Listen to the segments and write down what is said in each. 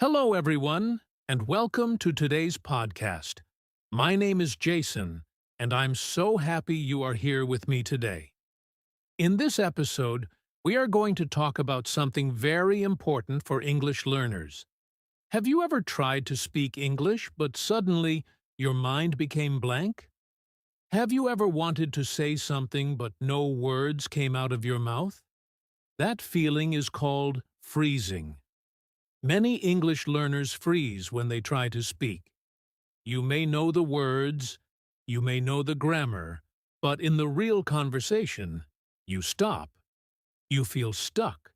Hello, everyone, and welcome to today's podcast. My name is Jason, and I'm so happy you are here with me today. In this episode, we are going to talk about something very important for English learners. Have you ever tried to speak English, but suddenly your mind became blank? Have you ever wanted to say something, but no words came out of your mouth? That feeling is called freezing. Many English learners freeze when they try to speak. You may know the words, you may know the grammar, but in the real conversation, you stop. You feel stuck.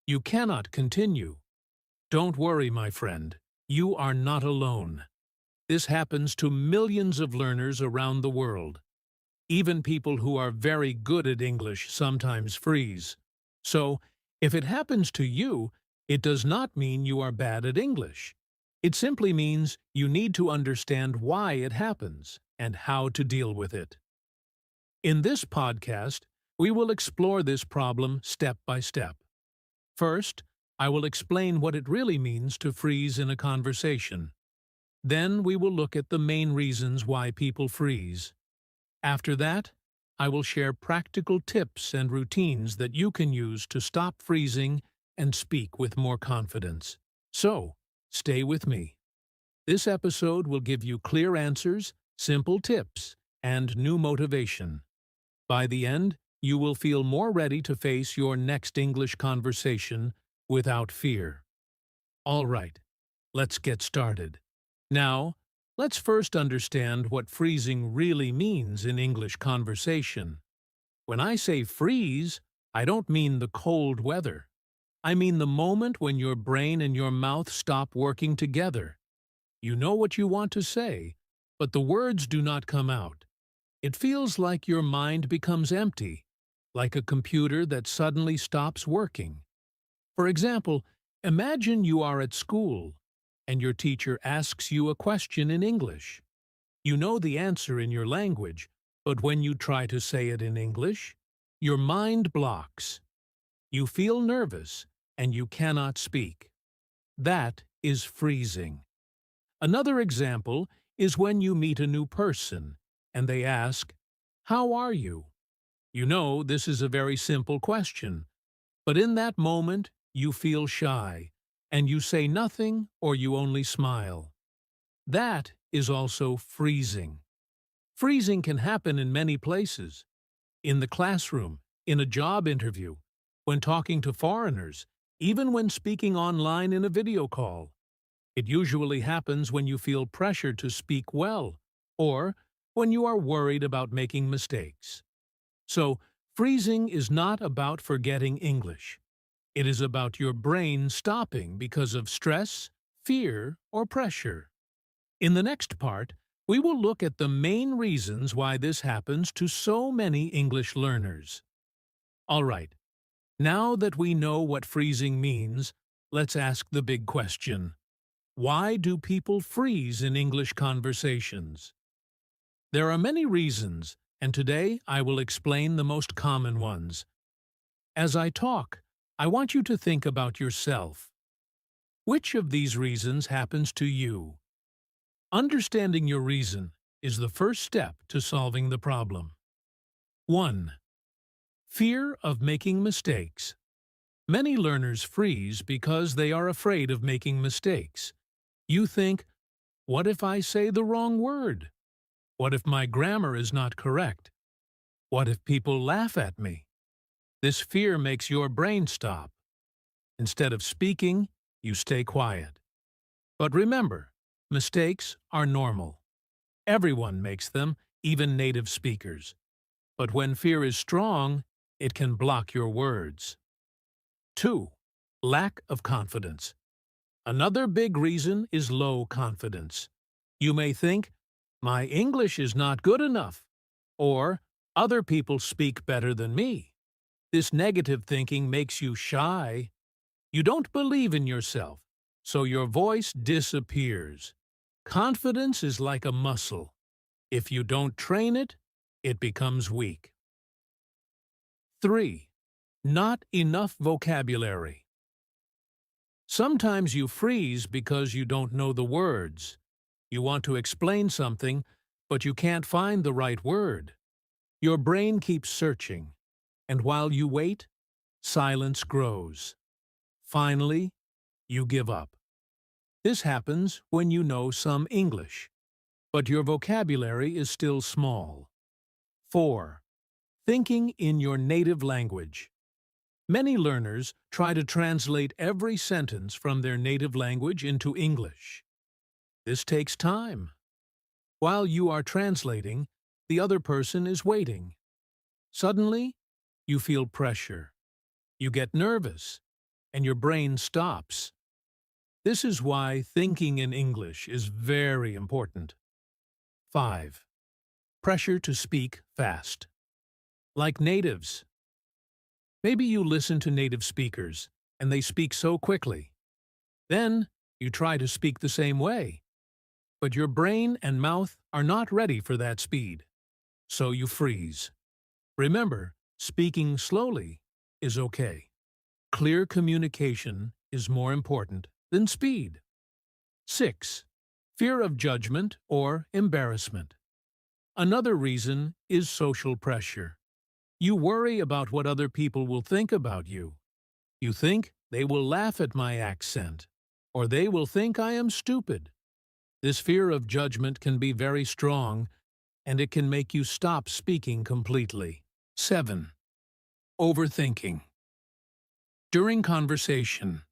You cannot continue. Don't worry, my friend. You are not alone. This happens to millions of learners around the world. Even people who are very good at English sometimes freeze. So, if it happens to you, it does not mean you are bad at English. It simply means you need to understand why it happens and how to deal with it. In this podcast, we will explore this problem step by step. First, I will explain what it really means to freeze in a conversation. Then we will look at the main reasons why people freeze. After that, I will share practical tips and routines that you can use to stop freezing and speak with more confidence. So, stay with me. This episode will give you clear answers, simple tips, and new motivation. By the end, you will feel more ready to face your next English conversation without fear. All right, let's get started. Now, let's first understand what freezing really means in English conversation. When I say freeze, I don't mean the cold weather. I mean the moment when your brain and your mouth stop working together. You know what you want to say, but the words do not come out. It feels like your mind becomes empty, like a computer that suddenly stops working. For example, imagine you are at school and your teacher asks you a question in English. You know the answer in your language, but when you try to say it in English, your mind blocks. You feel nervous, and you cannot speak. That is freezing. Another example is when you meet a new person, and they ask, "How are you?" You know this is a very simple question, but in that moment, you feel shy, and you say nothing or you only smile. That is also freezing. Freezing can happen in many places. In the classroom, in a job interview, when talking to foreigners, even when speaking online in a video call. It usually happens when you feel pressure to speak well, or when you are worried about making mistakes. So, freezing is not about forgetting English. It is about your brain stopping because of stress, fear, or pressure. In the next part, we will look at the main reasons why this happens to so many English learners. All right, now that we know what freezing means, let's ask the big question. Why do people freeze in English conversations? There are many reasons, and today I will explain the most common ones. As I talk, I want you to think about yourself. Which of these reasons happens to you? Understanding your reason is the first step to solving the problem. 1. Fear of making mistakes. Many learners freeze because they are afraid of making mistakes. You think, what if I say the wrong word? What if my grammar is not correct? What if people laugh at me? This fear makes your brain stop. Instead of speaking, you stay quiet. But remember, mistakes are normal. Everyone makes them, even native speakers. But when fear is strong, it can block your words. 2. Lack of confidence. Another big reason is low confidence. You may think, my English is not good enough, or other people speak better than me. This negative thinking makes you shy. You don't believe in yourself, so your voice disappears. Confidence is like a muscle. If you don't train it, it becomes weak. 3. Not enough vocabulary. Sometimes you freeze because you don't know the words. You want to explain something, but you can't find the right word. Your brain keeps searching, and while you wait, silence grows. Finally, you give up. This happens when you know some English, but your vocabulary is still small. 4. Thinking in your native language. Many learners try to translate every sentence from their native language into English. This takes time. While you are translating, the other person is waiting. Suddenly, you feel pressure. You get nervous, and your brain stops. This is why thinking in English is very important. 5. Pressure to speak fast. Like natives. Maybe you listen to native speakers, and they speak so quickly. Then, you try to speak the same way. But your brain and mouth are not ready for that speed. So you freeze. Remember, speaking slowly is okay. Clear communication is more important than speed. 6. Fear of judgment or embarrassment. Another reason is social pressure. You worry about what other people will think about you. You think they will laugh at my accent, or they will think I am stupid. This fear of judgment can be very strong, and it can make you stop speaking completely. 7. Overthinking. During conversation.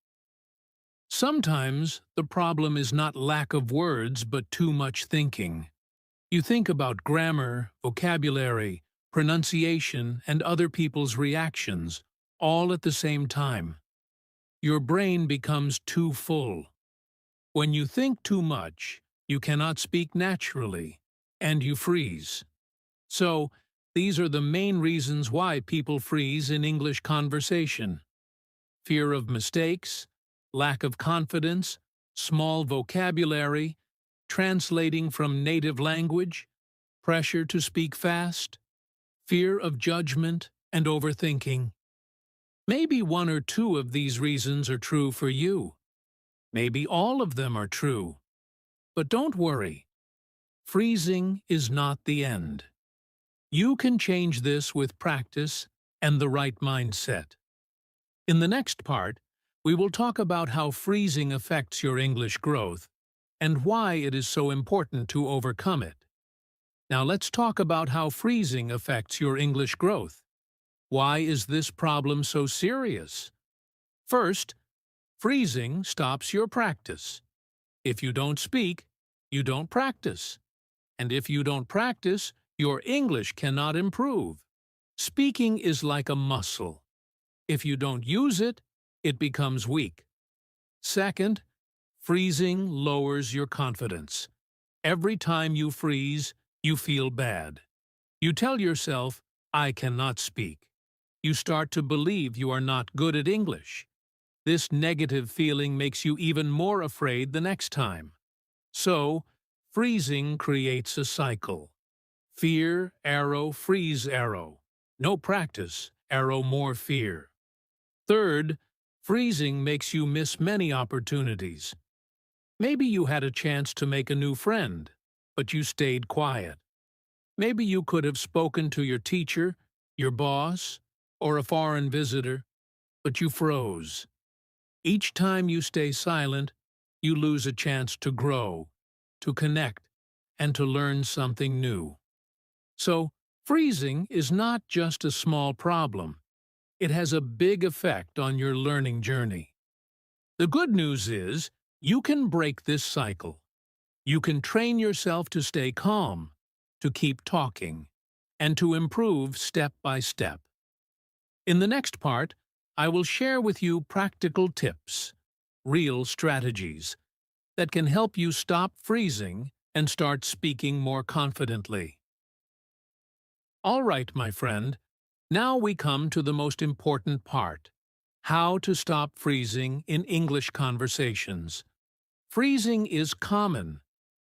Sometimes the problem is not lack of words but too much thinking. You think about grammar, vocabulary, pronunciation, and other people's reactions, all at the same time. Your brain becomes too full. When you think too much, you cannot speak naturally, and you freeze. So, these are the main reasons why people freeze in English conversation. Fear of mistakes, lack of confidence, small vocabulary, translating from native language, pressure to speak fast, fear of judgment, and overthinking. Maybe one or two of these reasons are true for you. Maybe all of them are true. But don't worry. Freezing is not the end. You can change this with practice and the right mindset. In the next part, we will talk about how freezing affects your English growth and why it is so important to overcome it. Now let's talk about how freezing affects your English growth. Why is this problem so serious? First, freezing stops your practice. If you don't speak, you don't practice. And if you don't practice, your English cannot improve. Speaking is like a muscle. If you don't use it, it becomes weak. Second, freezing lowers your confidence. Every time you freeze, you feel bad. You tell yourself, I cannot speak. You start to believe you are not good at English. This negative feeling makes you even more afraid the next time. So, freezing creates a cycle. Fear, arrow, freeze, arrow. No practice, arrow, more fear. Third, freezing makes you miss many opportunities. Maybe you had a chance to make a new friend, but you stayed quiet. Maybe you could have spoken to your teacher, your boss, or a foreign visitor, but you froze. Each time you stay silent, you lose a chance to grow, to connect, and to learn something new. So, freezing is not just a small problem. It has a big effect on your learning journey. The good news is, you can break this cycle. You can train yourself to stay calm, to keep talking, and to improve step by step. In the next part, I will share with you practical tips, real strategies, that can help you stop freezing and start speaking more confidently. All right, my friend, now we come to the most important part, how to stop freezing in English conversations. Freezing is common,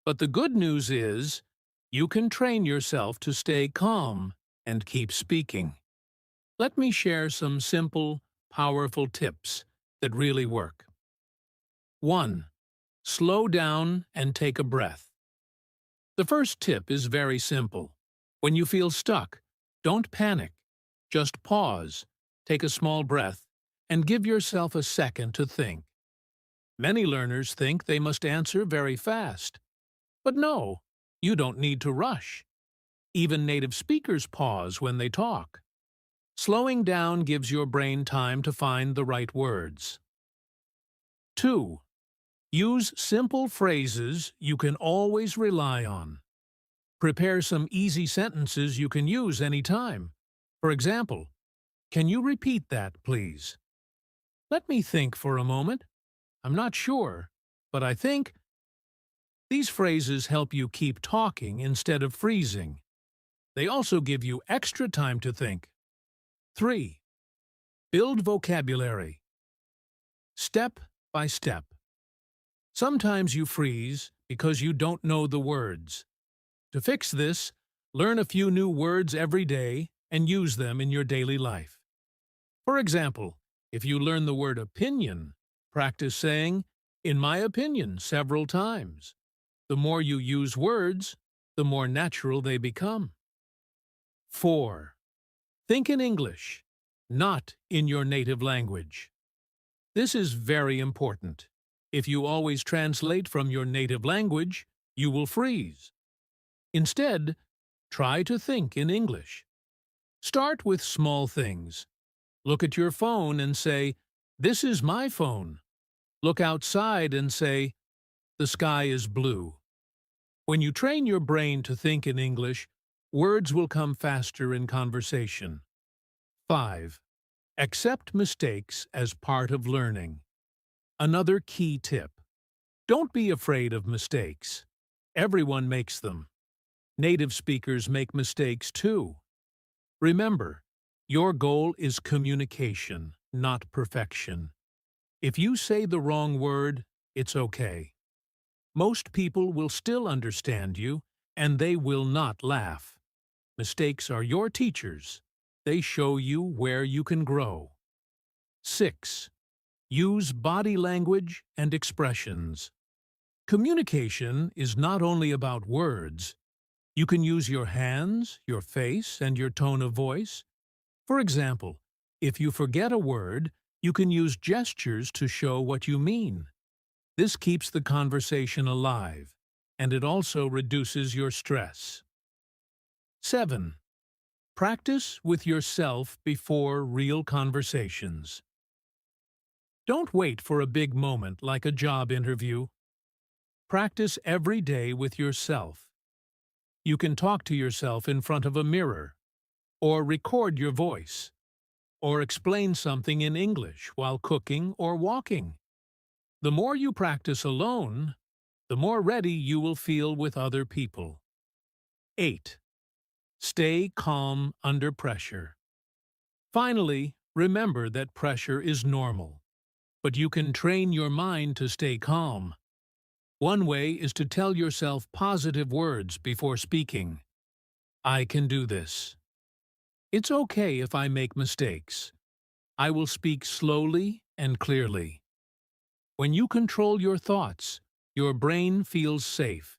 but the good news is you can train yourself to stay calm and keep speaking. Let me share some simple, powerful tips that really work. 1. Slow down and take a breath. The first tip is very simple. When you feel stuck, don't panic. Just pause, take a small breath, and give yourself a second to think. Many learners think they must answer very fast. But no, you don't need to rush. Even native speakers pause when they talk. Slowing down gives your brain time to find the right words. 2. Use simple phrases you can always rely on. Prepare some easy sentences you can use anytime. For example, can you repeat that, please? Let me think for a moment. I'm not sure, but I think. These phrases help you keep talking instead of freezing. They also give you extra time to think. 3. Build vocabulary. Step by step. Sometimes you freeze because you don't know the words. To fix this, learn a few new words every day and use them in your daily life. For example, if you learn the word opinion, practice saying, "in my opinion," several times. The more you use words, the more natural they become. 4. Think in English, not in your native language. This is very important. If you always translate from your native language, you will freeze. Instead, try to think in English. Start with small things. Look at your phone and say, "This is my phone." Look outside and say, "The sky is blue." When you train your brain to think in English, words will come faster in conversation. 5. Accept mistakes as part of learning. Another key tip. Don't be afraid of mistakes. Everyone makes them. Native speakers make mistakes too. Remember, your goal is communication, not perfection. If you say the wrong word, it's okay. Most people will still understand you, and they will not laugh. Mistakes are your teachers. They show you where you can grow. 6. Use body language and expressions. Communication is not only about words. You can use your hands, your face, and your tone of voice. For example, if you forget a word, you can use gestures to show what you mean. This keeps the conversation alive, and it also reduces your stress. 7. Practice with yourself before real conversations. Don't wait for a big moment like a job interview. Practice every day with yourself. You can talk to yourself in front of a mirror, or record your voice, or explain something in English while cooking or walking. The more you practice alone, the more ready you will feel with other people. 8. Stay calm under pressure. Finally, remember that pressure is normal, but you can train your mind to stay calm. One way is to tell yourself positive words before speaking. I can do this. It's okay if I make mistakes. I will speak slowly and clearly. When you control your thoughts, your brain feels safe,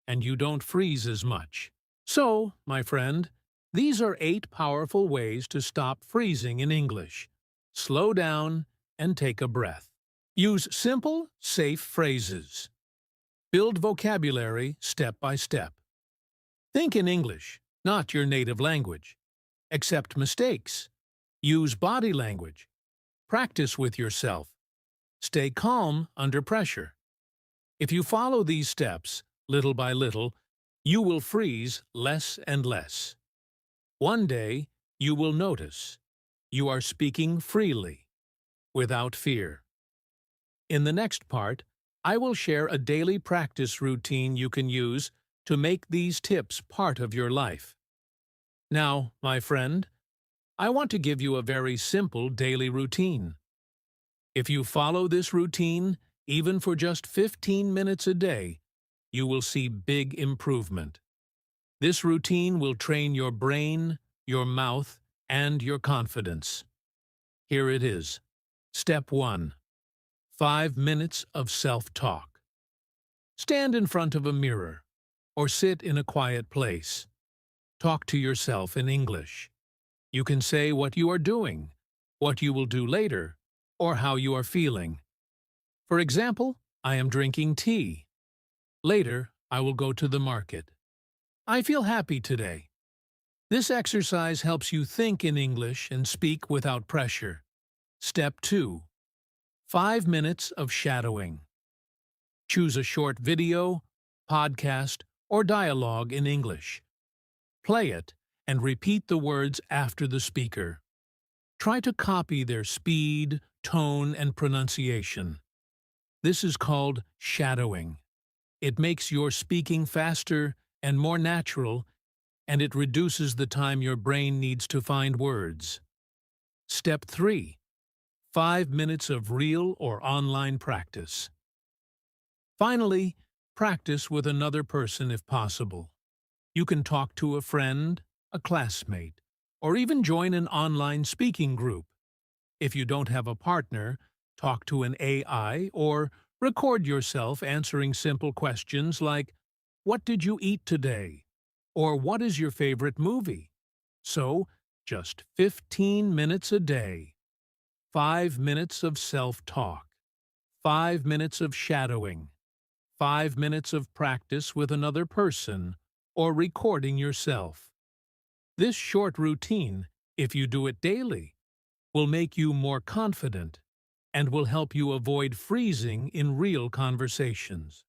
and you don't freeze as much. So, my friend, these are 8 powerful ways to stop freezing in English. Slow down and take a breath. Use simple, safe phrases. Build vocabulary step by step. Think in English, not your native language. Accept mistakes. Use body language. Practice with yourself. Stay calm under pressure. If you follow these steps, little by little, you will freeze less and less. One day, you will notice you are speaking freely, without fear. In the next part, I will share a daily practice routine you can use to make these tips part of your life. Now, my friend, I want to give you a very simple daily routine. If you follow this routine, even for just 15 minutes a day, you will see big improvement. This routine will train your brain, your mouth, and your confidence. Here it is. Step 1. 5 minutes of self-talk. Stand in front of a mirror or sit in a quiet place. Talk to yourself in English. You can say what you are doing, what you will do later, or how you are feeling. For example, I am drinking tea. Later, I will go to the market. I feel happy today. This exercise helps you think in English and speak without pressure. Step 2. 5 minutes of shadowing. Choose a short video, podcast, or dialogue in English. Play it and repeat the words after the speaker. Try to copy their speed, tone, and pronunciation. This is called shadowing. It makes your speaking faster and more natural, and it reduces the time your brain needs to find words. Step 3. 5 minutes of real or online practice. Finally, practice with another person if possible. You can talk to a friend, a classmate, or even join an online speaking group. If you don't have a partner, talk to an AI or record yourself answering simple questions like, "What did you eat today?" or "What is your favorite movie?" So, just 15 minutes a day. 5 minutes of self-talk. 5 minutes of shadowing. 5 minutes of practice with another person or recording yourself. This short routine, if you do it daily, will make you more confident and will help you avoid freezing in real conversations.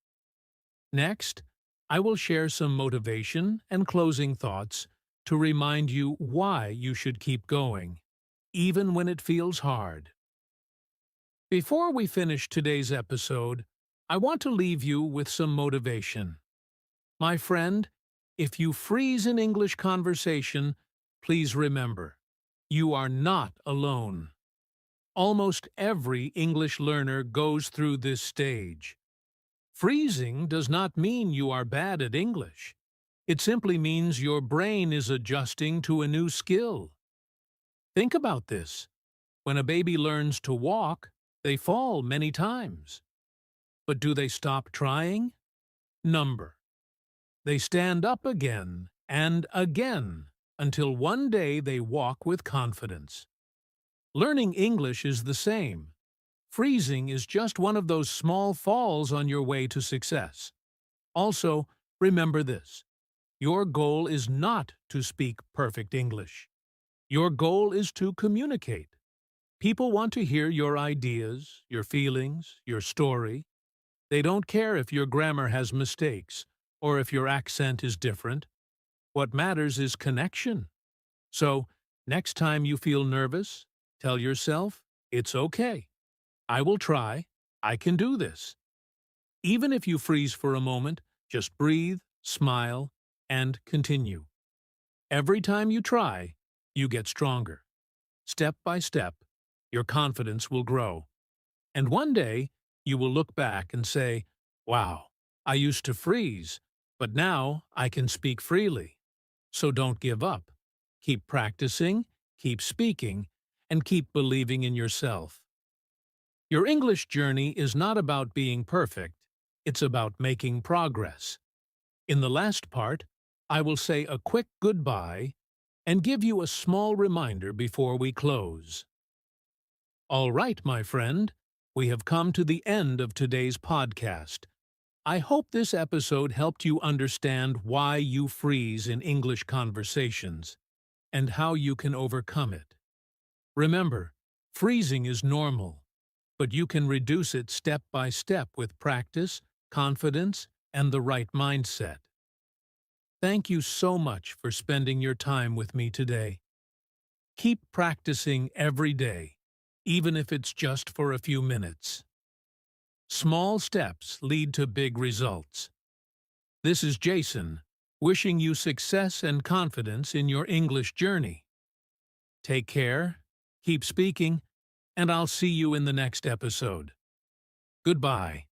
Next, I will share some motivation and closing thoughts to remind you why you should keep going, even when it feels hard. Before we finish today's episode, I want to leave you with some motivation. My friend, if you freeze in English conversation, please remember, you are not alone. Almost every English learner goes through this stage. Freezing does not mean you are bad at English. It simply means your brain is adjusting to a new skill. Think about this. When a baby learns to walk, they fall many times. But do they stop trying? Number. They stand up again and again until one day they walk with confidence. Learning English is the same. Freezing is just one of those small falls on your way to success. Also, remember this. Your goal is not to speak perfect English. Your goal is to communicate. People want to hear your ideas, your feelings, your story. They don't care if your grammar has mistakes or if your accent is different. What matters is connection. So, next time you feel nervous, tell yourself, it's okay. I will try. I can do this. Even if you freeze for a moment, just breathe, smile, and continue. Every time you try, you get stronger. Step by step, your confidence will grow. And one day, you will look back and say, "Wow, I used to freeze, but now I can speak freely." So don't give up. Keep practicing, keep speaking, and keep believing in yourself. Your English journey is not about being perfect, it's about making progress. In the last part, I will say a quick goodbye and give you a small reminder before we close. All right, my friend, we have come to the end of today's podcast. I hope this episode helped you understand why you freeze in English conversations and how you can overcome it. Remember, freezing is normal, but you can reduce it step by step with practice, confidence, and the right mindset. Thank you so much for spending your time with me today. Keep practicing every day, even if it's just for a few minutes. Small steps lead to big results. This is Jason, wishing you success and confidence in your English journey. Take care, keep speaking, and I'll see you in the next episode. Goodbye.